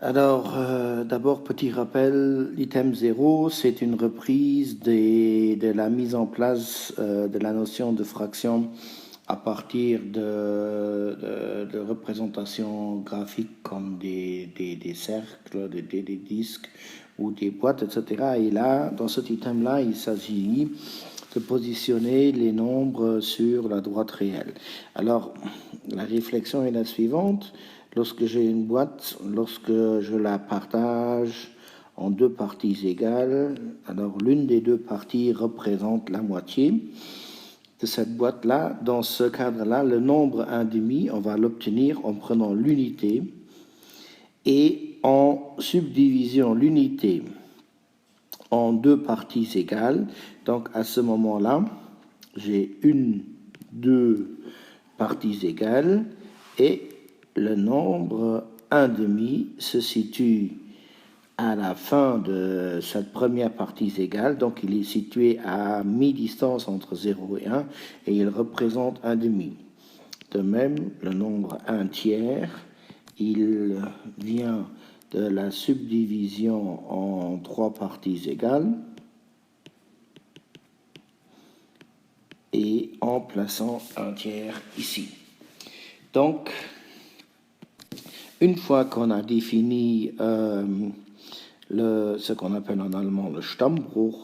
Alors, d'abord, petit rappel, l'item 0, c'est une reprise de la mise en place de la notion de fraction à partir de représentations graphiques comme des cercles, des disques ou des boîtes, etc. Et là, dans cet item-là, il s'agit de positionner les nombres sur la droite réelle. Alors, la réflexion est la suivante. Lorsque j'ai une boîte, lorsque je la partage en deux parties égales, alors l'une des deux parties représente la moitié de cette boîte-là. Dans ce cadre-là, le nombre 1,5, on va l'obtenir en prenant l'unité et en subdivisant l'unité en deux parties égales. Donc à ce moment-là, j'ai deux parties égales et le nombre 1,5 se situe à la fin de cette première partie égale, donc il est situé à mi-distance entre 0 et 1 et il représente 1,5. De même, le nombre 1 tiers, il vient de la subdivision en trois parties égales et en plaçant 1 tiers ici. Donc, une fois qu'on a défini ce qu'on appelle en allemand le Stammbruch,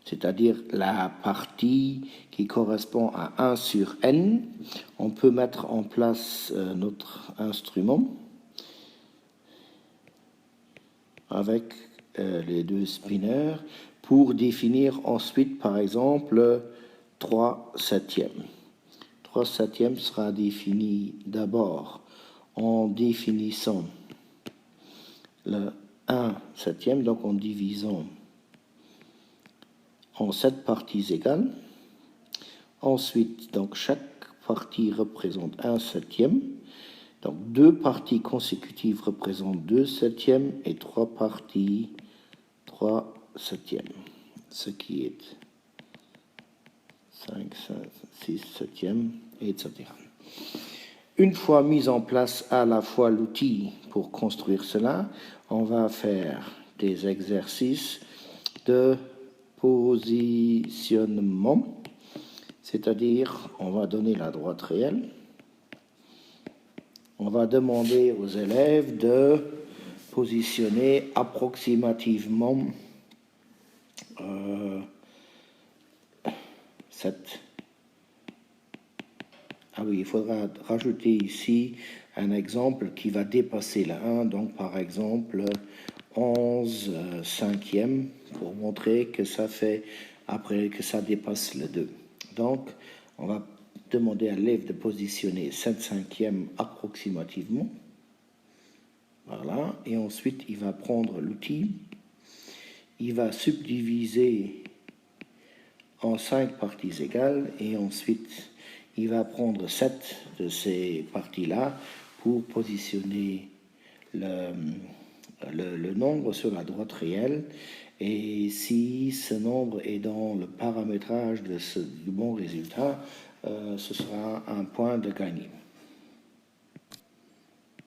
c'est-à-dire la partie qui correspond à 1 sur n, on peut mettre en place notre instrument avec les deux spinners pour définir ensuite, par exemple, 3 septièmes. 3 septièmes sera défini d'abord en définissant le 1 septième, donc en divisant en 7 parties égales. Ensuite, donc chaque partie représente 1 septième. Donc 2 parties consécutives représentent 2 septièmes et 3 parties 3 septièmes. Ce qui est 5, 6 septièmes, etc. Une fois mis en place à la fois l'outil pour construire cela, on va faire des exercices de positionnement, c'est-à-dire on va donner la droite réelle. On va demander aux élèves de positionner approximativement cette. Ah oui, il faudra rajouter ici un exemple qui va dépasser le 1, donc par exemple 11 cinquièmes, pour montrer que ça fait, après que ça dépasse le 2. Donc, on va demander à l'élève de positionner 7 cinquièmes approximativement. Voilà, et ensuite il va prendre l'outil, il va subdiviser en 5 parties égales et ensuite il va prendre 7 de ces parties-là pour positionner le nombre sur la droite réelle. Et si ce nombre est dans le paramétrage du bon résultat, ce sera un point de gagné.